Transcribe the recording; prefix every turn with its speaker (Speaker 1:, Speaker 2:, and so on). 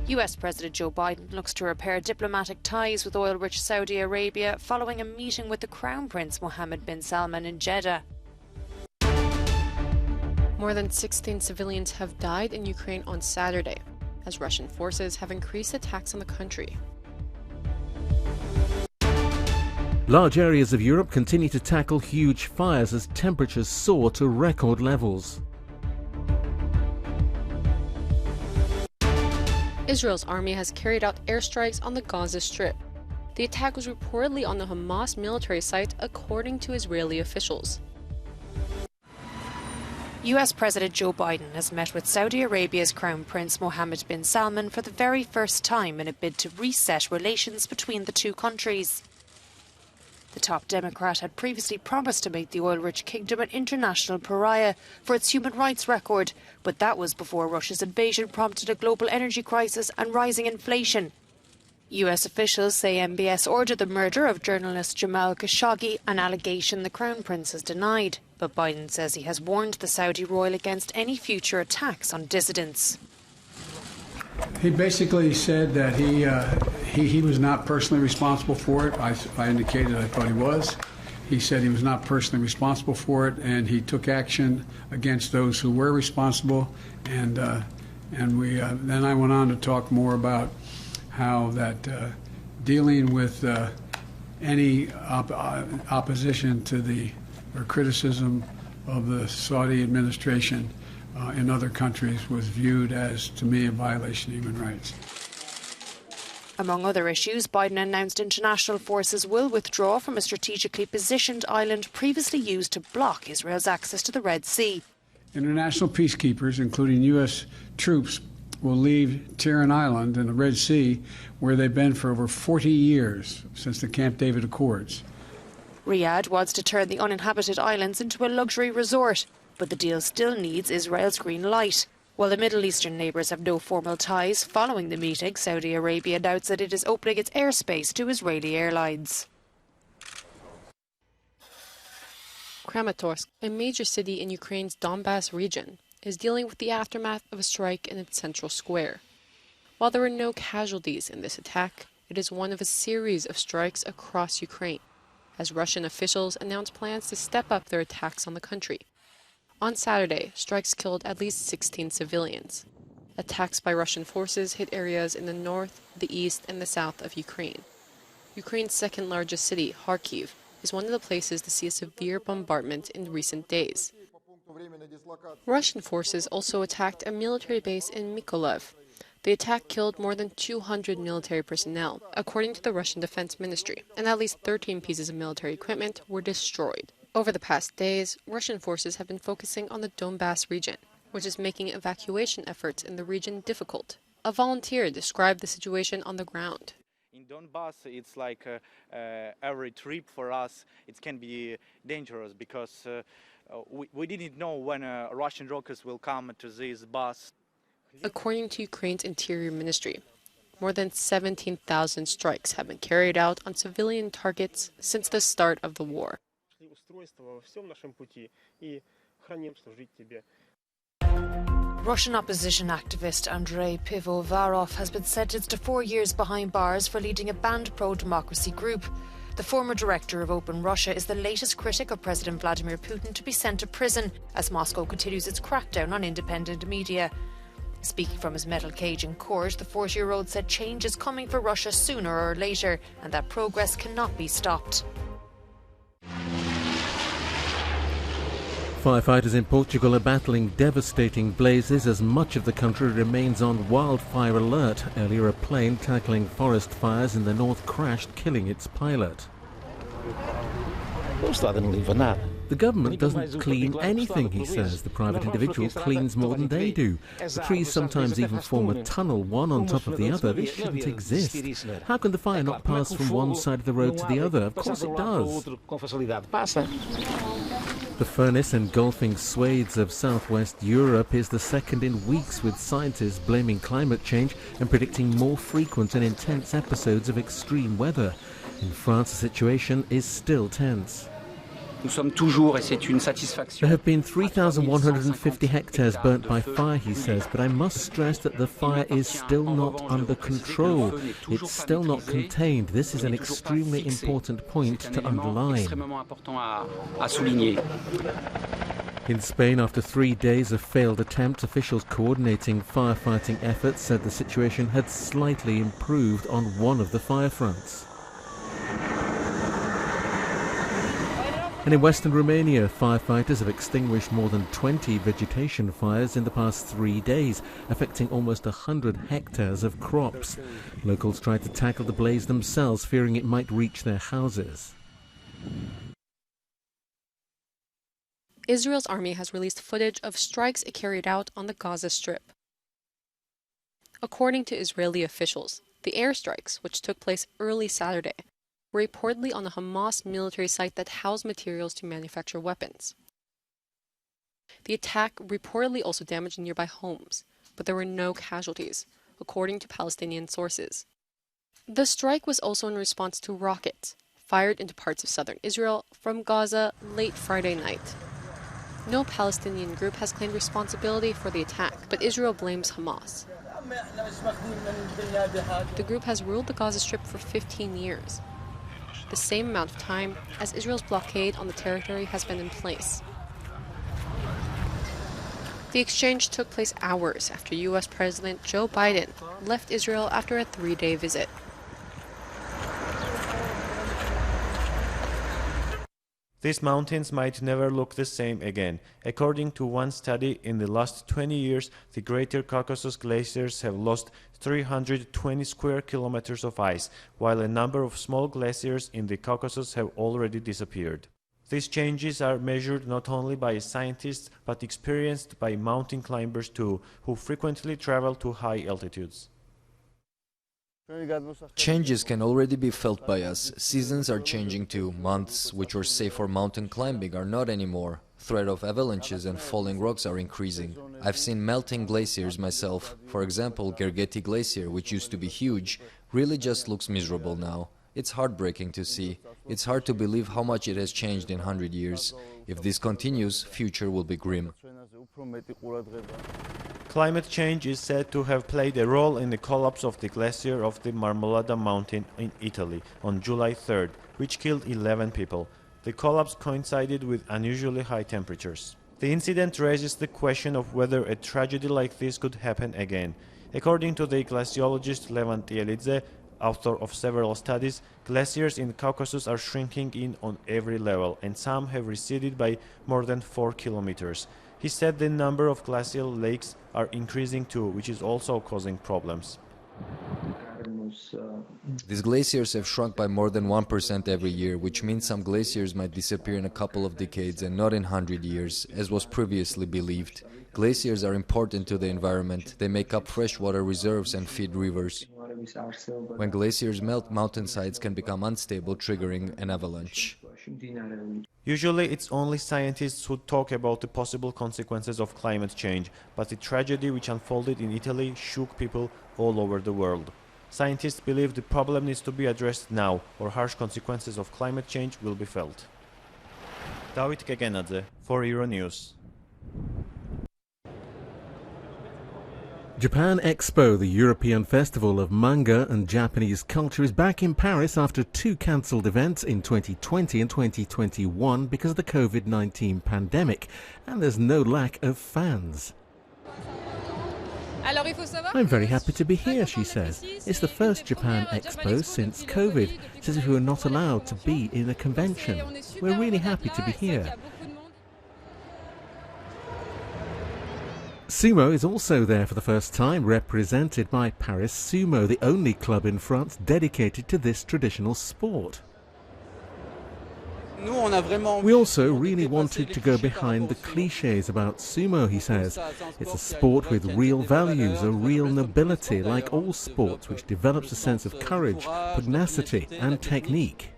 Speaker 1: US President Joe Biden looks to repair diplomatic ties with oil-rich Saudi Arabia following a meeting with the Crown Prince Mohammed bin Salman in Jeddah.
Speaker 2: More than 16 civilians have died in Ukraine on Saturday, as Russian forces have increased attacks on the country.
Speaker 3: Large areas of Europe continue to tackle huge fires as temperatures soar to record levels.
Speaker 2: Israel's army has carried out airstrikes on the Gaza Strip. The attack was reportedly on the Hamas military site, according to Israeli officials.
Speaker 1: US President Joe Biden has met with Saudi Arabia's Crown Prince Mohammed bin Salman for the very first time in a bid to reset relations between the two countries. The top Democrat had previously promised to make the oil-rich kingdom an international pariah for its human rights record, but that was before Russia's invasion prompted a global energy crisis and rising inflation. US officials say MBS ordered the murder of journalist Jamal Khashoggi, an allegation the Crown Prince has denied. But Biden says he has warned the Saudi royal against any future attacks on dissidents.
Speaker 4: He basically said that he was not personally responsible for it. I indicated I thought he was. He said he was not personally responsible for it, and he took action against those who were responsible. And then I went on to talk more about how that dealing with any opposition to or criticism of the Saudi administration in other countries was viewed as, to me, a violation of human rights.
Speaker 1: Among other issues, Biden announced international forces will withdraw from a strategically positioned island previously used to block Israel's access to the Red Sea.
Speaker 4: International peacekeepers, including U.S. troops, will leave Tiran Island in the Red Sea, where they've been for over 40 years, since the Camp David Accords.
Speaker 1: Riyadh wants to turn the uninhabited islands into a luxury resort, but the deal still needs Israel's green light. While the Middle Eastern neighbours have no formal ties, following the meeting, Saudi Arabia announced that it is opening its airspace to Israeli airlines.
Speaker 2: Kramatorsk, a major city in Ukraine's Donbas region, is dealing with the aftermath of a strike in its central square. While there were no casualties in this attack, it is one of a series of strikes across Ukraine, as Russian officials announced plans to step up their attacks on the country. On Saturday, strikes killed at least 16 civilians. Attacks by Russian forces hit areas in the north, the east, and the south of Ukraine. Ukraine's second largest city, Kharkiv, is one of the places to see a severe bombardment in recent days. Russian forces also attacked a military base in Mykolaiv. The attack killed more than 200 military personnel, according to the Russian Defense Ministry, and at least 13 pieces of military equipment were destroyed. Over the past days, Russian forces have been focusing on the Donbas region, which is making evacuation efforts in the region difficult. A volunteer described the situation on the ground.
Speaker 5: In Donbas, it's like every trip for us, it can be dangerous because we didn't know when Russian rockets will come to this bus.
Speaker 2: According to Ukraine's Interior Ministry, more than 17,000 strikes have been carried out on civilian targets since the start of the war.
Speaker 1: Russian opposition activist Andrei Pivovarov has been sentenced to 4 years behind bars for leading a banned pro-democracy group. The former director of Open Russia is the latest critic of President Vladimir Putin to be sent to prison as Moscow continues its crackdown on independent media. Speaking from his metal cage in court, the 40-year-old said change is coming for Russia sooner or later and that progress cannot be stopped.
Speaker 3: Firefighters in Portugal are battling devastating blazes as much of the country remains on wildfire alert. Earlier, a plane tackling forest fires in the north crashed, killing its pilot. The government doesn't clean anything, he says. The private individual cleans more than they do. The trees sometimes even form a tunnel, one on top of the other. This shouldn't exist. How can the fire not pass from one side of the road to the other? Of course it does. The furnace engulfing swathes of southwest Europe is the second in weeks, with scientists blaming climate change and predicting more frequent and intense episodes of extreme weather. In France, the situation is still tense. There have been 3,150 hectares burnt by fire, he says, but I must stress that the fire is still not under control. It's still not contained. This is an extremely important point to underline. In Spain, after 3 days of failed attempts, officials coordinating firefighting efforts said the situation had slightly improved on one of the fire fronts. And in western Romania, firefighters have extinguished more than 20 vegetation fires in the past 3 days, affecting almost 100 hectares of crops. Locals tried to tackle the blaze themselves, fearing it might reach their houses.
Speaker 2: Israel's army has released footage of strikes it carried out on the Gaza Strip. According to Israeli officials, the airstrikes, which took place early Saturday, were reportedly on a Hamas military site that housed materials to manufacture weapons. The attack reportedly also damaged nearby homes, but there were no casualties, according to Palestinian sources. The strike was also in response to rockets fired into parts of southern Israel from Gaza late Friday night. No Palestinian group has claimed responsibility for the attack, but Israel blames Hamas. The group has ruled the Gaza Strip for 15 years, the same amount of time as Israel's blockade on the territory has been in place. The exchange took place hours after U.S. President Joe Biden left Israel after a 3-day visit.
Speaker 6: These mountains might never look the same again. According to one study, in the last 20 years, the Greater Caucasus glaciers have lost 320 square kilometers of ice, while a number of small glaciers in the Caucasus have already disappeared. These changes are measured not only by scientists, but experienced by mountain climbers too, who frequently travel to high altitudes.
Speaker 7: Changes can already be felt by us. Seasons are changing too. Months which were safe for mountain climbing are not anymore. Threat of avalanches and falling rocks are increasing. I've seen melting glaciers myself. For example, Gergeti Glacier, which used to be huge, really just looks miserable now. It's heartbreaking to see. It's hard to believe how much it has changed in 100 years. If this continues, future will be grim.
Speaker 6: Climate change is said to have played a role in the collapse of the glacier of the Marmolada mountain in Italy on July 3rd, which killed 11 people. The collapse coincided with unusually high temperatures. The incident raises the question of whether a tragedy like this could happen again. According to the glaciologist Levent Yelidze, author of several studies, glaciers in Caucasus are shrinking in on every level, and some have receded by more than 4 kilometers. He said the number of glacial lakes are increasing too, which is also causing problems.
Speaker 7: These glaciers have shrunk by more than 1% every year, which means some glaciers might disappear in a couple of decades and not in 100 years, as was previously believed. Glaciers are important to the environment. They make up freshwater reserves and feed rivers. When glaciers melt, mountainsides can become unstable, triggering an avalanche.
Speaker 6: Usually it's only scientists who talk about the possible consequences of climate change, but the tragedy which unfolded in Italy shook people all over the world. Scientists believe the problem needs to be addressed now, or harsh consequences of climate change will be felt. David Gegenadze for Euronews.
Speaker 3: Japan Expo, the European festival of manga and Japanese culture, is back in Paris after 2 cancelled events in 2020 and 2021 because of the COVID-19 pandemic, and there's no lack of fans. I'm very happy to be here, she says. It's the first Japan Expo since COVID, since we were not allowed to be in a convention. We're really happy to be here. Sumo is also there for the first time, represented by Paris Sumo, the only club in France dedicated to this traditional sport. We also really wanted to go behind the clichés about sumo, he says. It's a sport with real values, a real nobility, like all sports, which develops a sense of courage, pugnacity and technique.